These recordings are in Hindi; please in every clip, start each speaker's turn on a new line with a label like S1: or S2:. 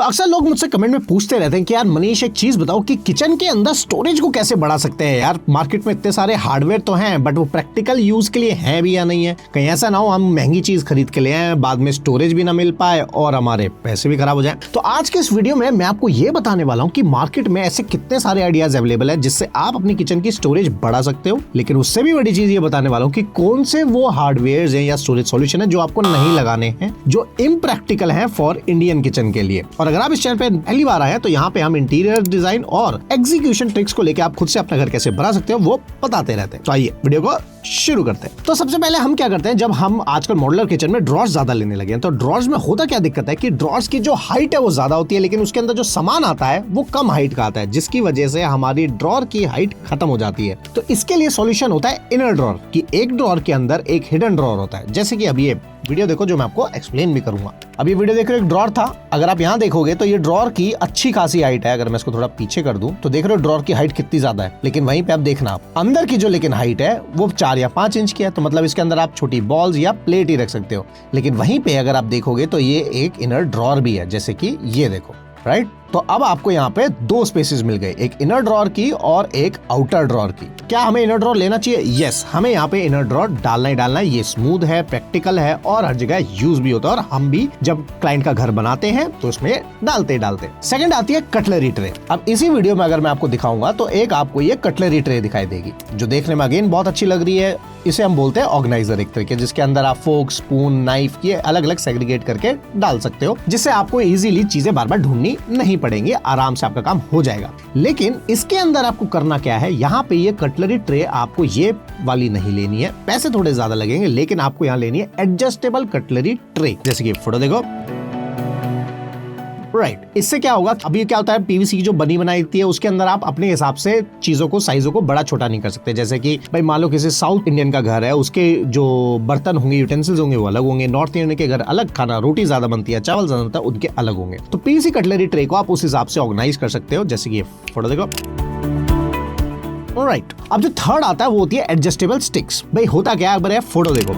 S1: अक्सर लोग मुझसे कमेंट में पूछते रहते हैं कि यार मनीष एक चीज बताओ कि किचन के अंदर स्टोरेज को कैसे बढ़ा सकते हैं। यार मार्केट में इतने सारे हार्डवेयर तो हैं बट वो प्रैक्टिकल यूज के लिए है भी या नहीं है। कहीं ऐसा ना हो हम महंगी चीज खरीद के ले आए, बाद में स्टोरेज भी ना मिल पाए और हमारे पैसे भी खराब हो जाए। तो आज के इस वीडियो में मैं आपको ये बताने वाला हूँ कि मार्केट में ऐसे कितने सारे आइडियाज अवेलेबल है जिससे आप अपनी किचन की स्टोरेज बढ़ा सकते हो। लेकिन उससे भी बड़ी चीज ये बताने वाला हूँ कि कौन से वो हार्डवेयर है या स्टोरेज सॉल्यूशन है जो आपको नहीं लगाने हैं, जो इम्प्रैक्टिकल है फॉर इंडियन किचन के लिए। और अगर आप इस चैनल पे पहली बार आए हैं तो यहाँ पे हम इंटीरियर डिजाइन और एग्जीक्यूशन ट्रिक्स को लेकर आप खुद से अपना घर कैसे बना सकते हो वो बताते रहते हैं। तो आइए वीडियो को शुरू करते हैं। तो सबसे पहले हम क्या करते हैं, जब हम आजकल मॉड्यूलर किचन में ड्रॉर्स ज्यादा लेने लगे हैं तो ड्रॉर्स में होता क्या दिक्कत है कि ड्रॉर्स की जो हाइट है वो ज्यादा होती है लेकिन उसके अंदर जो सामान आता है वो कम हाइट का आता है, जिसकी वजह से हमारी ड्रॉर की हाइट खत्म हो जाती है। तो इसके लिए सॉल्यूशन होता है इनर ड्रॉर की एक ड्रॉर के अंदर एक हिडन ड्रॉर होता है। जैसे कि अभी ये वीडियो देखो जो मैं आपको एक्सप्लेन भी करूंगा। अभी वीडियो देख रहे हो एक ड्रॉर था, अगर आप यहाँ देखोगे तो ये ड्रॉर की अच्छी खासी हाइट है। अगर मैं इसको थोड़ा पीछे कर दूं तो देख रहे हो ड्रॉर की हाइट कितनी ज्यादा है, लेकिन वहीं पे आप देखना आप अंदर की जो लेकिन हाइट है वो 4 या 5 इंच की है। तो मतलब इसके अंदर आप छोटी बॉल्स या प्लेट ही रख सकते हो। लेकिन वहीं पे अगर आप देखोगे तो ये एक इनर ड्रॉर भी है, जैसे कि ये देखो, राइट। तो अब आपको यहाँ पे 2 स्पेसेस मिल गए, एक इनर ड्रॉर की और एक आउटर ड्रॉर की। क्या हमें इनर ड्रॉर लेना चाहिए? यस, हमें यहाँ पे इनर ड्रॉर डालना ही डालना है। ये स्मूथ है, प्रैक्टिकल है और हर जगह यूज भी होता है और हम भी जब क्लाइंट का घर बनाते हैं तो उसमें डालते। सेकंड आती है कटलरी ट्रे। अब इसी वीडियो में अगर मैं आपको दिखाऊंगा तो एक आपको ये कटलरी ट्रे दिखाई देगी जो देखने में अगेन बहुत अच्छी लग रही है। इसे हम बोलते हैं ऑर्गेनाइजर एक तरीके, जिसके अंदर आप फोक, स्पून, नाइफ ये अलग अलग सेग्रीगेट करके डाल सकते हो, जिससे आपको इजीली चीजें बार बार ढूंढनी नहीं पड़ेंगी, आराम से आपका काम हो जाएगा। लेकिन इसके अंदर आपको करना क्या है, यहाँ पे ये कटलरी ट्रे आपको ये वाली नहीं लेनी है, पैसे थोड़े ज्यादा लगेंगे, लेकिन आपको यहाँ लेनी है एडजस्टेबल कटलरी ट्रे। जैसे कि फोटो देखो, राइट। इससे क्या होगा, अभी क्या होता है पीवीसी की जो बनी बनाई है उसके अंदर आप अपने हिसाब से चीजों को, साइजों को बड़ा छोटा नहीं कर सकते। जैसे कि भाई मान लो किसी साउथ इंडियन का घर है, उसके जो बर्तन होंगे, यूटेंसिल्स होंगे वो अलग होंगे। नॉर्थ इंडियन के घर अलग, खाना रोटी ज्यादा बनती है, चावल ज्यादा बनता है, उनके अलग होंगे। तो पीवीसी कटलरी ट्रे को आप उस हिसाब से ऑर्गेनाइज कर सकते हो। जैसे कि ये फोटो देखो, राइट। अब जो थर्ड आता है वो होती है एडजस्टेबल स्टिक्स। भाई होता क्या है, फोटो देखो,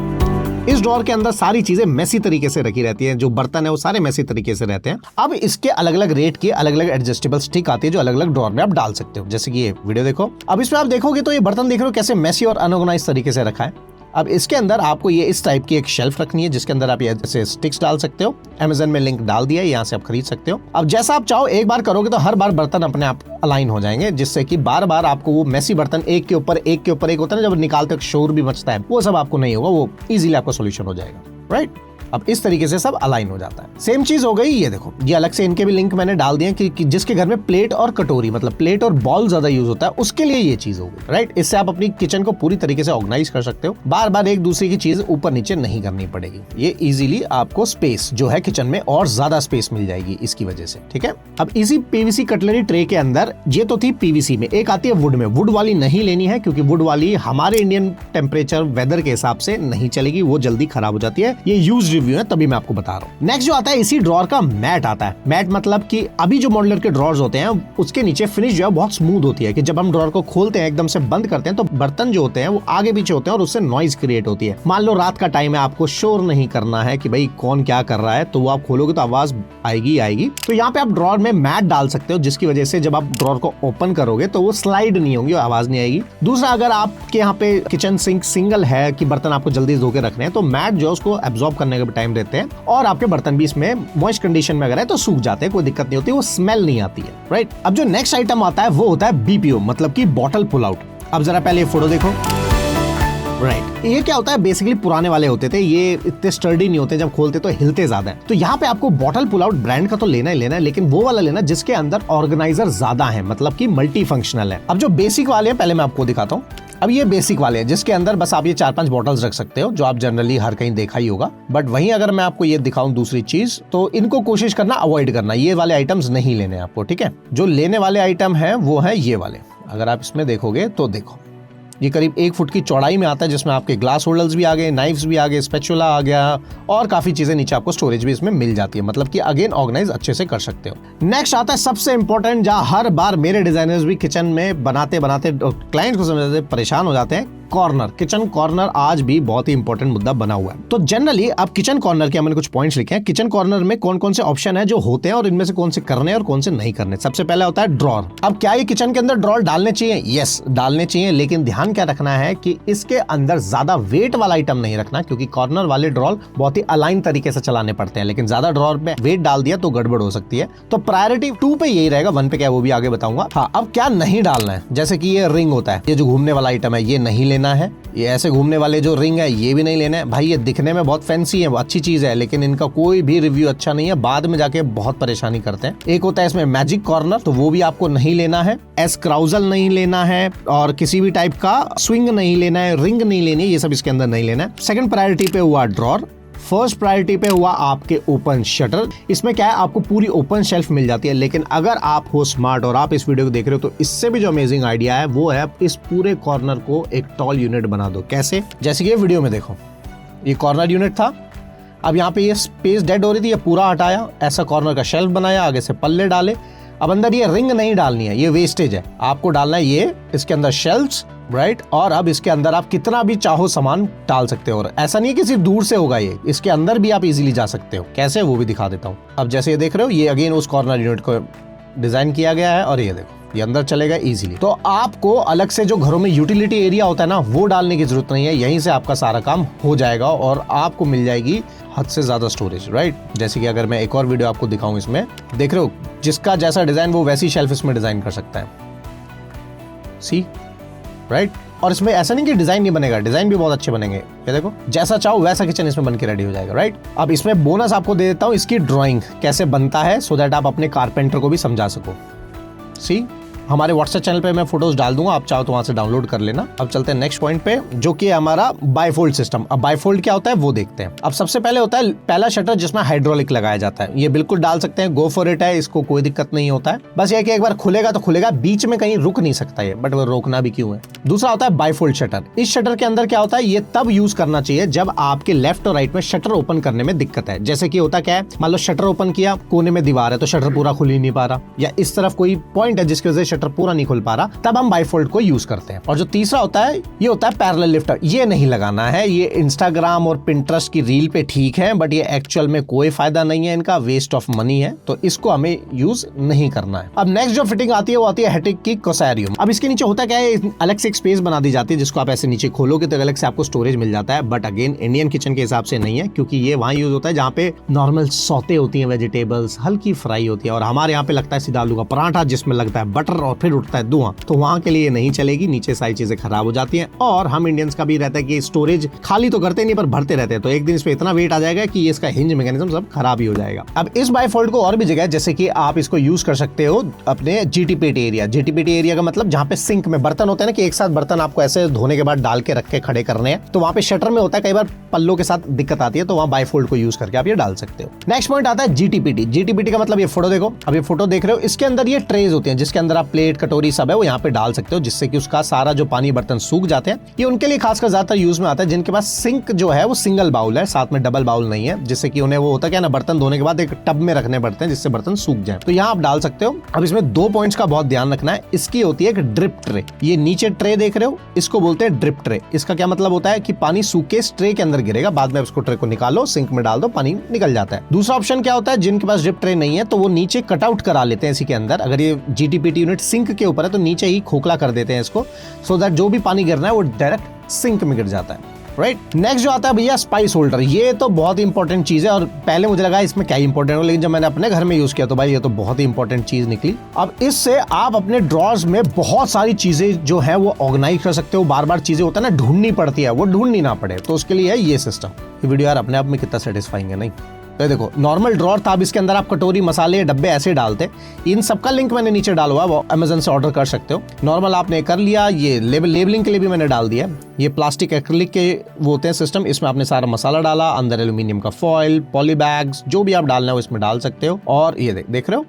S1: इस ड्रॉर के अंदर सारी चीजें मेसी तरीके से रखी रहती हैं, जो बर्तन है वो सारे मेसी तरीके से रहते हैं। अब इसके अलग अलग रेट की अलग अलग एडजस्टेबल स्टिक आती है जो अलग अलग ड्रॉर में आप डाल सकते हो। जैसे कि ये वीडियो देखो, अब इसमें आप देखोगे तो ये बर्तन देख रहे हो कैसे मेसी और अनऑर्गेनाइज तरीके से रखा है। अब इसके अंदर आपको ये इस टाइप की एक शेल्फ रखनी है जिसके अंदर आप ये जैसे स्टिक्स डाल सकते हो। अमेज़न में लिंक डाल दिया है, यहाँ से आप खरीद सकते हो। अब जैसा आप चाहो एक बार करोगे तो हर बार बर्तन अपने आप अलाइन हो जाएंगे, जिससे कि बार बार आपको वो मेसी बर्तन एक के ऊपर एक होता है ना, जब निकालते वक्त शोर भी मचता है, वो सब आपको नहीं होगा, वो इजीली आपका सोल्यूशन हो जाएगा, राइट। अब इस तरीके से सब अलाइन हो जाता है। सेम चीज हो गई, ये देखो, ये अलग से इनके भी लिंक मैंने डाल दिए कि जिसके घर में प्लेट और कटोरी, मतलब प्लेट और बॉल ज्यादा यूज होता है, उसके लिए ये चीज होगी, राइट। इससे आप अपनी किचन को पूरी तरीके से ऑर्गेनाइज कर सकते हो, बार बार एक दूसरे की चीज ऊपर नीचे नहीं करनी पड़ेगी। ये इजीली आपको स्पेस जो है किचन में और ज्यादा स्पेस मिल जाएगी इसकी वजह से, ठीक है। अब इसी पीवीसी कटलरी ट्रे के अंदर, ये तो थी पीवीसी में, एक आती है वुड में। वुड वाली नहीं लेनी है क्योंकि वुड वाली हमारे इंडियन टेम्परेचर वेदर के हिसाब से नहीं चलेगी, वो जल्दी खराब हो जाती है। ये यूज रिव्यू है तभी मैं आपको बता रहा हूँ। नेक्स्ट जो आता है इसी ड्रॉर का मैट आता है। मैट मतलब कि अभी जो मॉड्यूलर के ड्रॉर्स होते हैं उसके नीचे फिनिश जो है बहुत स्मूथ होती है कि जब हम ड्रॉर को खोलते हैं एकदम से बंद करते हैं तो बर्तन जो होते हैं वो आगे पीछे होते हैं और उससे नॉइज क्रिएट होती है। मान लो रात का टाइम है, आपको शोर नहीं करना है कि भाई कौन क्या कर रहा है, तो वो आप खोलोगे तो आवाज आएगी। तो यहाँ पे आप ड्रॉर में मैट डाल सकते हो, जिसकी वजह से जब आप ड्रॉर को ओपन करोगे तो वो स्लाइड नहीं होगी, आवाज नहीं आएगी। दूसरा, अगर आपके यहाँ पे किचन सिंक सिंगल है कि बर्तन आपको जल्दी धो के रखने हैं तो मैट जो उसको एब्जॉर्ब करने का भी टाइम देते हैं और आपके बर्तन भी इसमें मॉइस्ट कंडीशन में अगर है तो सूख जाते हैं, कोई दिक्कत नहीं होती, वो स्मेल नहीं आती है, राइट। अब जो नेक्स्ट आइटम आता है वो होता है बीपीओ, मतलब कि बॉटल पुल आउट। अब जरा पहले ये फोटो देखो, राइट। ये क्या होता है, बेसिकली पुराने वाले होते थे, ये इतने स्टर्डी नहीं होते, जब खोलते तो हिलते ज्यादा है। तो यहाँ पे आपको बॉटल पुल आउट ब्रांड का तो लेना ही लेना है, लेकिन वो वाला लेना जिसके अंदर ऑर्गेनाइजर ज्यादा है, मतलब कि मल्टी फंक्शनल है। अब जो बेसिक वाले हैं पहले मैं आपको दिखाता हूँ। अब ये बेसिक वाले हैं जिसके अंदर बस आप ये 4-5 बॉटल्स रख सकते हो, जो आप जनरली हर कहीं देखा ही होगा। बट वहीं अगर मैं आपको ये दिखाऊं दूसरी चीज, तो इनको कोशिश करना अवॉइड करना, ये वाले आइटम्स नहीं लेने आपको, ठीक है। जो लेने वाले आइटम है वो है ये वाले। अगर आप इसमें देखोगे तो देखो, ये करीब 1 फुट की चौड़ाई में आता है, जिसमें आपके ग्लास होल्डर्स भी आ गए, नाइफ्स भी आ गए, स्पैचुला आ गया और काफी चीजें नीचे आपको स्टोरेज भी इसमें मिल जाती है, मतलब कि अगेन ऑर्गेनाइज अच्छे से कर सकते हो। नेक्स्ट आता है सबसे इंपॉर्टेंट, जहां हर बार मेरे डिजाइनर्स भी किचन में बनाते बनाते क्लाइंट को समझते परेशान हो जाते हैं, कॉर्नर, किचन कॉर्नर आज भी बहुत ही इंपॉर्टेंट मुद्दा बना हुआ है। तो जनरली अब किचन कॉर्नर के मैंने कुछ पॉइंट्स लिखे हैं। किचन कॉर्नर में कौन कौन से ऑप्शन है जो होते हैं और इनमें से कौन से करने और कौन से नहीं करने। सबसे पहला होता है ड्रॉर। अब क्या ये किचन के अंदर ड्रॉर डालने चाहिए? यस, डालने चाहिए, लेकिन ध्यान क्या रखना है कि इसके अंदर ज्यादा वेट वाला आइटम नहीं रखना, क्योंकि कॉर्नर वाले ड्रॉर बहुत ही अलाइन तरीके से चलाने पड़ते हैं, लेकिन ज्यादा ड्रॉर में वेट डाल दिया तो गड़बड़ हो सकती है। तो प्रायोरिटी 2 पे यही रहेगा, 1 पे क्या वो भी आगे बताऊंगा। हाँ, अब क्या नहीं डालना है, जैसे कि ये रिंग होता है, ये जो घूमने वाला आइटम है ये नहीं लेना है। ये ऐसे घूमने वाले जो रिंग है ये भी नहीं लेना है। भाई ये दिखने में बहुत फैंसी है, अच्छी चीज है, लेकिन इनका कोई भी रिव्यू अच्छा नहीं है, बाद में जाके बहुत परेशानी करते हैं। एक होता है इसमें मैजिक कॉर्नर, तो वो भी आपको नहीं लेना है। एस्क्राउजल नहीं लेना है और किसी भी टाइप का स्विंग नहीं लेना है, रिंग नहीं लेनी है, ये सब इसके अंदर नहीं लेना है। सेकंड प्रायोरिटी पे हुआ ड्रॉर। फर्स्ट प्रायोरिटी पे हुआ आपके ओपन शटर। इसमें क्या है, आपको पूरी ओपन शेल्फ मिल जाती है, लेकिन अगर आप हो स्मार्ट और आप इस वीडियो को देख रहे हो तो इससे भी जो अमेजिंग आइडिया है वो है इस पूरे कॉर्नर को एक टॉल यूनिट बना दो। कैसे? जैसे कि ये वीडियो में देखो, ये कॉर्नर यूनिट था, अब यहाँ पे ये स्पेस डेड हो रही थी, ये पूरा हटाया, ऐसा कॉर्नर का शेल्फ बनाया, आगे से पल्ले डाले। अब अंदर ये रिंग नहीं डालनी है, ये वेस्टेज है, आपको डालना है ये इसके अंदर शेल्फ्स, राइट। और अब इसके अंदर आप कितना भी चाहो सामान डाल सकते हो, और ऐसा नहीं है कि सिर्फ दूर से होगा, ये इसके अंदर भी आप इजीली जा सकते हो। कैसे, वो भी दिखा देता हूँ। अब जैसे ये देख रहे हो, ये अगेन उस कॉर्नर यूनिट को डिजाइन किया गया है, और ये देखो ये अंदर चलेगा इजीली। तो आपको अलग से जो घरों में यूटिलिटी एरिया होता है ना, वो डालने की जरूरत नहीं है, यहीं से आपका सारा काम हो जाएगा और आपको मिल जाएगी हद से ज्यादा स्टोरेज, राइट। जैसे कि अगर मैं एक और वीडियो आपको दिखाऊं, इसमें देख रहे हो, जिसका जैसा डिजाइन वो वैसी शेल्फ इसमें डिजाइन कर सकता है, सी, राइट। और इसमें ऐसा नहीं कि डिजाइन नहीं बनेगा, डिजाइन भी बहुत अच्छे बनेंगे। ये देखो, जैसा चाहो वैसा किचन इसमें बन के रेडी हो जाएगा, राइट। अब इसमें बोनस आपको दे देता हूं, इसकी ड्राइंग कैसे बनता है, सो दैट आप अपने कारपेंटर को भी समझा सको। सी, हमारे व्हाट्सएप चैनल पे मैं फोटोज डाल दूंगा, आप चाहो तो वहां से डाउनलोड कर लेना। अब चलते हैं नेक्स्ट पॉइंट पे, जो कि हमारा बाइफोल्ड सिस्टम। अब बाइफोल्ड क्या होता है वो देखते हैं। अब सबसे पहले होता है पहला शटर जिसमें हाइड्रोलिक लगाया जाता है, ये बिल्कुल डाल सकते हैं, गो फॉर इट है, इसको कोई दिक्कत नहीं होता है। बस ये कि एक बार खुलेगा तो खुलेगा, बीच में कहीं रुक नहीं सकता है, बट वो रोकना भी क्यों है। दूसरा होता है बाइफोल्ड शटर। इस शटर के अंदर क्या होता है, ये तब यूज करना चाहिए जब आपके लेफ्ट और राइट में शटर ओपन करने में दिक्कत है। जैसे कि होता क्या है, मान लो शटर ओपन किया, कोने में दीवार है तो शटर पूरा खुल ही नहीं पा रहा, या इस तरफ कोई पॉइंट है जिसकी वजह से शटर पूरा नहीं खुल पा रहा, तब हम बाइफोल्ड को यूज करते हैं। और जो तीसरा होता है, ये होता है पैरेलल लिफ्टर। ये नहीं लगाना है, ये इंस्टाग्राम और पिंटरेस्ट की रील पे ठीक है, बट ये एक्चुअल में कोई फायदा नहीं है, इनका वेस्ट ऑफ मनी है, तो इसको हमें यूज नहीं करना है। अब नेक्स्ट जो फिटिंग आती है वो आती है हेटिक की कोसैरियम। अब इसके नीचे होता क्या है, अलग से एक स्पेस बना दी जाती है, जिसको आप ऐसे नीचे खोलोगे तो अलग से आपको स्टोरेज मिल जाता है। बट अगेन इंडियन किचन के हिसाब से नहीं है, क्योंकि ये वहां यूज होता है जहाँ पे नॉर्मल सौते होती है, वेजिटेबल्स हल्की फ्राई होती है, और हमारे यहाँ पे लगता है सीधा आलू का पराठा जिसमें लगता है बटर और फिर उठता है धुआं, तो वहां के लिए नहीं चलेगी, नीचे सारी चीजें खराब हो जाती हैं। और हम इंडियंस का भी रहता है कि स्टोरेज खाली तो करते नहीं पर भरते रहते हैं, तो एक दिन इस पे इतना वेट आ जाएगा कि इसका हिंज मैकेनिज्म सब खराब ही हो जाएगा। अब इस बाइफोल्ड को और भी जगह, जैसे कि आप इसको यूज कर सकते हो अपने जीटीपीटी एरिया। जीटीपीटी एरिया का मतलब जहाँ पे सिंक में बर्तन होते हैं ना, कि एक साथ बर्तन आपको ऐसे धोने के बाद डाल के रख के खड़े करने हैं, तो वहाँ पे शटर में होता है, कई बार पल्लों के साथ दिक्कत आती है, तो वहाँ बाइफोल्ड को यूज करके आप ये डाल सकते हो। नेक्स्ट पॉइंट आता है जीटीपीटी। जीटीपीटी का मतलब, ये फोटो देखो, अब ये फोटो देख रहे हो, इसके अंदर ये ट्रेज होती हैं, जिसके अंदर आप प्लेट कटोरी सब है वो यहाँ पे डाल सकते हो, जिससे कि उसका सारा जो पानी बर्तन सूख जाते हैं। ये उनके लिए खासकर ज्यादातर यूज में आता है जिनके पास सिंक जो है वो सिंगल बाउल है, साथ में डबल बाउल नहीं है, जिससे कि उन्हें वो होता क्या ना, बर्तन धोने के बाद एक टब में रखने पड़ते हैं जिससे बर्तन सूख जाए, तो यहाँ आप डाल सकते हो। अब इसमें 2 पॉइंट्स का बहुत ध्यान रखना है। इसकी होती है एक ड्रिप ट्रे, ये नीचे ट्रे देख रहे हो, इसको बोलते हैं ड्रिप ट्रे। इसका क्या मतलब होता है कि पानी सूख के इस ट्रे के अंदर गिरेगा, बाद में उसको ट्रे को निकालो, सिंक में डाल दो, पानी निकल जाता है। दूसरा ऑप्शन क्या होता है, जिनके पास ड्रिप ट्रे नहीं है तो वो नीचे कटआउट करा लेते हैं इसी के अंदर। अगर ये जीटीपीटी यूनिट सिंक के ऊपर है तो नीचे ही खोखला कर देते हैं इसको, सो दैट जो भी पानी गिरना है वो डायरेक्ट सिंक में गिर जाता है, राइट। नेक्स्ट जो आता है भैया स्पाइस होल्डर। ये तो बहुत ही इंपॉर्टेंट चीज है, और पहले मुझे लगा इसमें क्या इंपॉर्टेंट हो, लेकिन जब मैंने अपने घर में यूज किया तो भाई ये तो बहुत ही इंपॉर्टेंट चीज निकली। अब इससे आप अपने ड्रॉर्स में बहुत सारी चीजें जो है वो ऑर्गेनाइज कर सकते हो। बार बार चीजें होता है ना ढूंढनी पड़ती है, वो ढूंढनी ना पड़े, तो उसके लिए है ये सिस्टम। ये वीडियो यार अपने आप में कितना सेटिस्फाइंग है, नहीं? तो देखो, नॉर्मल ड्रॉर था, अब इसके अंदर आप कटोरी मसाले डब्बे ऐसे डालते, इन सबका लिंक मैंने नीचे डाला हुआ है, वो अमेज़न से ऑर्डर कर सकते हो। नॉर्मल आपने कर लिया, ये लेबलिंग के लिए भी मैंने डाल दिया। ये प्लास्टिक एक्रिलिक के वो होते हैं सिस्टम, इसमें आपने सारा मसाला डाला, अंदर एल्यूमिनियम का फॉइल, पॉली बैग्स, जो भी आप डालना है वो इसमें डाल सकते हो। और ये देख रहे हो,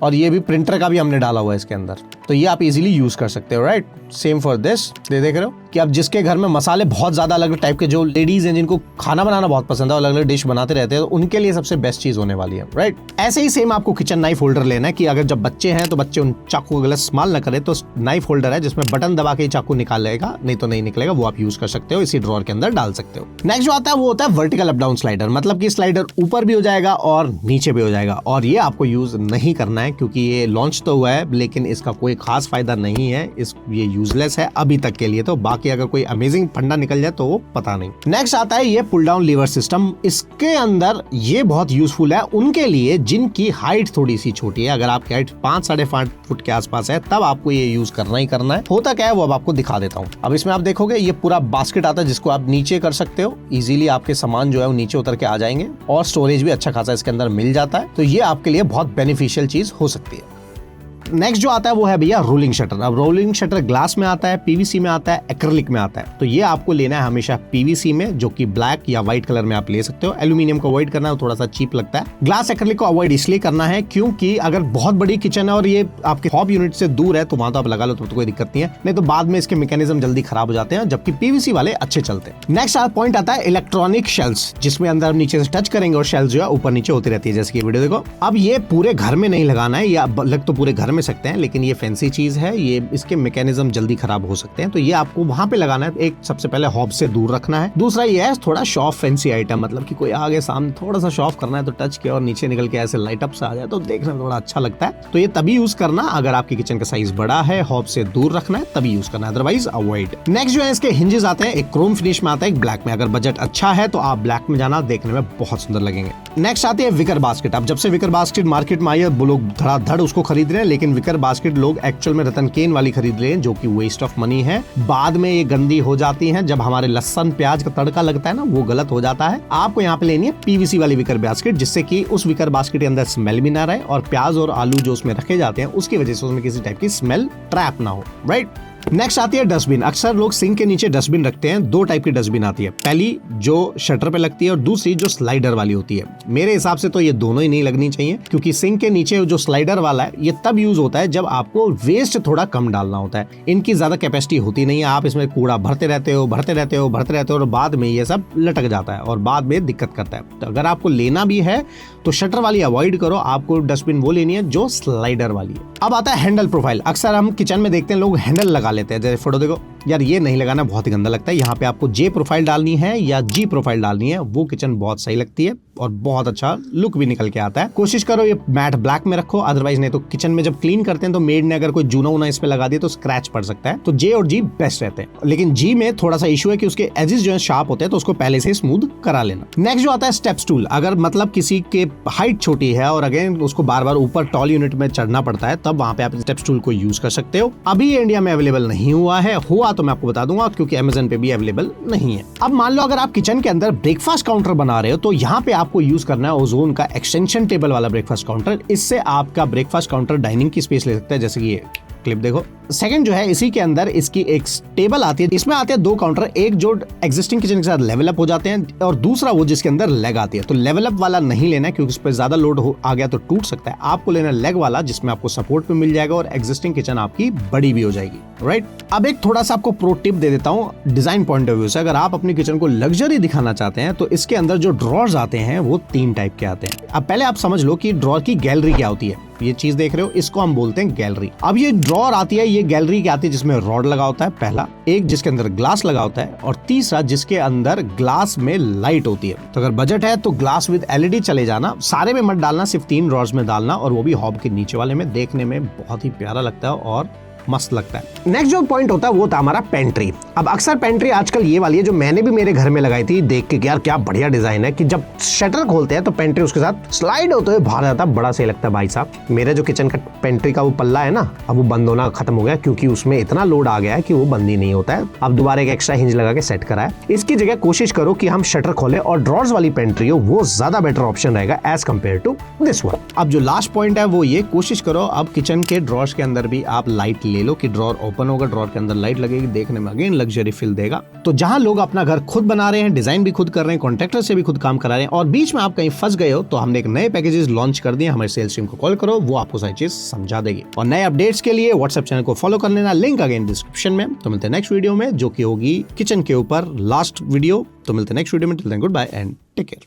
S1: और ये भी प्रिंटर का भी हमने डाला हुआ है इसके अंदर। तो ये आप इजीली यूज कर सकते हो, राइट। सेम फॉर दिस, देख रहे हो कि अब जिसके घर में मसाले बहुत ज्यादा अलग टाइप के, जो लेडीज हैं जिनको खाना बनाना बहुत पसंद है, अलग अलग डिश बनाते रहते हैं, तो उनके लिए सबसे बेस्ट चीज होने वाली है, राइट। ऐसे ही सेम आपको किचन नाइफ होल्डर लेना है कि अगर जब बच्चे हैं तो बच्चे उन चाकू को गलत इस्तेमाल न करे, तो नाइफ होल्डर है जिसमें बटन दबा के चाकू निकाल लेगा, नहीं तो नहीं निकलेगा, वो आप यूज कर सकते हो, इसी ड्रॉर के अंदर डाल सकते हो। नेक्स्ट जो आता है वो होता है वर्टिकल अप डाउन स्लाइडर, मतलब कि स्लाइडर ऊपर भी हो जाएगा और नीचे भी हो जाएगा, और ये आपको यूज नहीं करना है क्योंकि ये लॉन्च तो हुआ है लेकिन इसका कोई खास फायदा नहीं है, ये यूजलेस है अभी तक के लिए। तो बाकी अगर कोई अमेजिंग फंडा निकल जाए तो वो पता नहीं। नेक्स्ट आता है ये पुल डाउन लीवर सिस्टम। इसके अंदर ये बहुत यूजफुल है उनके लिए जिनकी हाइट थोड़ी सी छोटी है। अगर आपकी हाइट 5-5.5 फुट के आसपास है तब आपको ये यूज करना ही करना है। होता क्या है वो अब आपको दिखा देता हूँ। अब इसमें आप देखोगे ये पूरा बास्केट आता है जिसको आप नीचे कर सकते हो, इजीली आपके सामान जो है वो नीचे उतर के आ जाएंगे, और स्टोरेज भी अच्छा खासा इसके अंदर मिल जाता है। तो ये आपके लिए बहुत बेनिफिशियल चीज हो सकती है। नेक्स्ट जो आता है वो है भैया रोलिंग शटर। अब रोलिंग शटर ग्लास में आता है, पीवीसी में आता है, एक्रिलिक में आता है। तो ये आपको लेना है हमेशा पीवीसी में, जो कि ब्लैक या व्हाइट कलर में आप ले सकते हो। एल्यूमिनियम को अवॉइड करना है, थोड़ा सा चीप लगता है। ग्लास एक्रिलिक को अवॉइड इसलिए करना है क्योंकि अगर बहुत बड़ी किचन है और ये आपके हॉब यूनिट से दूर है तो वहां तो आप लगा लो तो कोई दिक्कत नहीं है, नहीं तो बाद में इसके मैकेनिज्म जल्दी खराब हो जाते हैं, जबकि पीवीसी वाले अच्छे चलते हैं। नेक्स्ट पॉइंट आता है इलेक्ट्रॉनिक शेल्स, जिसमें अंदर नीचे से टच करेंगे और शेल्स जो है ऊपर नीचे होती रहती है, जैसे कि वीडियो देखो। अब ये पूरे घर में नहीं लगाना है, या लग तो पूरे घर में सकते हैं लेकिन ये फैंसी चीज है, ये इसके मैकेनिज्म जल्दी खराब हो सकते हैं, तो ये आपको वहां पे लगाना है। एक सबसे पहले हॉब से दूर रखना है। दूसरा ये है थोड़ा शॉफ फैंसी आइटम, मतलब कि कोई आगे सामने थोड़ा सा शॉफ करना है तो टच किया और नीचे निकल के ऐसे लाइट अप से आ जाए तो देखने में थोड़ा अच्छा लगता है। तो ये तभी यूज करना अगर आपकी किचन का साइज बड़ा है, हॉब से दूर रखना है तभी यूज करना है, अदरवाइज अवॉइड। नेक्स्ट जो है इसके हिंजेस आते हैं, एक क्रोम फिनिश में आता है, एक ब्लैक में। अगर बजट अच्छा है तो आप ब्लैक में जाना, देखने में बहुत सुंदर लगेंगे। नेक्स्ट आती है विकर बास्केट। अब जब से विकर बास्केट मार्केट में आई है वो लोग धड़ाधड़ उसको खरीद रहे हैं, लेकिन विकर बास्केट लोग एक्चुअल में रतन केन वाली खरीद रहे हैं, जो कि वेस्ट ऑफ मनी है। बाद में ये गंदी हो जाती है, जब हमारे लहसुन प्याज का तड़का लगता है ना, वो गलत हो जाता है। आपको यहाँ पे लेनी है पीवीसी वाली विकर बास्केट, जिससे कि उस विकर बास्केट के अंदर स्मेल भी ना रहे और प्याज और आलू जो उसमें रखे जाते हैं उसकी वजह से उसमें किसी टाइप की स्मेल ट्रैप ना हो, राइट। नेक्स्ट आती है डस्टबिन। अक्सर लोग सिंक के नीचे डस्टबिन रखते हैं। दो टाइप की डस्टबिन आती है, पहली जो शटर पे लगती है और दूसरी जो स्लाइडर वाली होती है। मेरे हिसाब से तो ये दोनों ही नहीं लगनी चाहिए, क्योंकि सिंक के नीचे जो स्लाइडर वाला है ये तब यूज होता है जब आपको वेस्ट थोड़ा कम डालना होता है। इनकी ज्यादा कैपेसिटी होती नहीं है, आप इसमें कूड़ा भरते रहते हो और बाद में ये सब लटक जाता है और बाद में दिक्कत करता है। तो अगर आपको लेना भी है तो शटर वाली अवॉइड करो, आपको डस्टबिन वो लेनी है जो स्लाइडर वाली है। अब आता है हैंडल प्रोफाइल। अक्सर हम किचन में देखते हैं लोग हैंडल लगा लेते हैं, जैसे फोटो देखो यार, ये नहीं लगाना, बहुत ही गंदा लगता है। यहाँ पे आपको जे प्रोफाइल डालनी है या जी प्रोफाइल डालनी है, वो किचन बहुत सही लगती है और बहुत अच्छा लुक भी निकल के आता है। कोशिश करो ये मैट ब्लैक में रखो, अदरवाइज नहीं तो किचन में जब क्लीन करते हैं तो मेड ने अगर कोई जूना उना इस पे लगा दिया तो स्क्रैच पड़ सकता है। तो जे और जी बेस्ट रहते हैं, लेकिन जी में थोड़ा सा इशू है कि उसके एजेस जो है शार्प होते हैं, तो उसको पहले से स्मूथ करा लेना। नेक्स्ट जो आता है स्टेप स्टूल। अगर मतलब किसी के हाइट छोटी है और अगेन उसको बार बार ऊपर टॉल यूनिट में चढ़ना पड़ता है, तब वहां पे आप स्टेप स्टूल को यूज कर सकते हो। अभी ये इंडिया में अवेलेबल नहीं हुआ है, हुआ तो मैं आपको बता दूंगा, क्योंकि अमेज़न पे भी अवेलेबल नहीं है। अब मान लो अगर आप किचन के अंदर ब्रेकफास्ट काउंटर बना रहे हो तो यहाँ पे आपको यूज करना है ओजोन का एक्सटेंशन टेबल वाला ब्रेकफास्ट काउंटर। इससे आपका ब्रेकफास्ट काउंटर डाइनिंग की स्पेस ले सकता है, जैसे कि ये क्लिप देखो। सेकंड जो है इसी के अंदर इसकी एक टेबल आती है, इसमें आते हैं दो काउंटर, एक जो एग्जिस्टिंग किचन के साथ लेवल अप हो जाते हैं और दूसरा वो जिसके अंदर लेग आती है। तो लेवल अप वाला नहीं लेना है क्योंकि उस पर ज्यादा लोड आ गया तो टूट सकता है। आपको लेना लेग वाला जिसमें आपको सपोर्ट पे मिल जाएगा और एग्जिस्टिंग किचन आपकी बड़ी भी हो जाएगी, राइट। अब एक थोड़ा सा आपको प्रो टिप दे देता हूँ डिजाइन पॉइंट ऑफ व्यू से। अगर आप अपनी किचन को लग्जरी दिखाना चाहते हैं तो इसके अंदर जो ड्रॉर्स आते हैं वो 3 टाइप के आते हैं। अब पहले आप समझ लो कि ड्रॉर की गैलरी क्या होती है। ये चीज देख रहे हो, इसको हम बोलते हैं गैलरी। अब ये ड्रॉर आती है, ये गैलरी क्या आती है जिसमें रॉड लगा होता है पहला, एक जिसके अंदर ग्लास लगा होता है और तीसरा जिसके अंदर ग्लास में लाइट होती है। तो अगर बजट है तो ग्लास विद एलईडी चले जाना, सारे में मत डालना, सिर्फ 3 ड्रॉर्स में डालना और वो भी हॉब के नीचे वाले में। देखने में बहुत ही प्यारा लगता है और मस्त लगता है। नेक्स्ट जो पॉइंट होता है वो था हमारा पेंट्री। अब अक्सर पेंट्री आजकल ये वाली है जो मैंने भी मेरे घर में लगाई थी, देख के यार क्या बढ़िया डिजाइन है, कि जब शटर खोलते हैं तो पेंट्री उसके साथ स्लाइड होते हुए बाहर आता है। बड़ा सही लगता है भाई साहब। मेरे जो किचन का पेंट्री का वो पल्ला है ना, अब वो बंद होना खत्म हो गया क्योंकि उसमें इतना लोड आ गया है कि वो बंद ही नहीं होता है। अब दोबारा एक एक्स्ट्रा हिंज लगा के सेट करा है। इसकी जगह कोशिश करो कि हम शटर खोले और ड्रॉर्स वाली पेंट्री हो, वो ज्यादा बेटर ऑप्शन रहेगा as compare to this one. अब जो लास्ट पॉइंट है वो ये, कोशिश करो अब किचन के ड्रॉर्स के अंदर भी आप लाइट ले लो कि ड्रॉर ओपन होगा, ड्रॉर के अंदर लाइट लगेगी, देखने में अगेन लग्जरी फील देगा। तो जहां लोग अपना घर खुद बना रहे हैं, डिजाइन भी खुद कर रहे हैं, कॉन्ट्रैक्टर से भी खुद काम करा रहे हैं और बीच में आप कहीं फंस गए हो, तो हमने एक नए पैकेजेस लॉन्च कर दिए। हमारे सेल्स टीम को कॉल करो, वो आपको सारी चीज समझा देगी। और नए अपडेट्स के लिए व्हाट्सएप चैनल को फॉलो कर लेना, लिंक अगेन डिस्क्रिप्शन में। तो मिलते हैं नेक्स्ट वीडियो में, जो कि होगी किचन के ऊपर लास्ट वीडियो। तो मिलते हैं नेक्स्ट वीडियो में, till then goodbye and take care.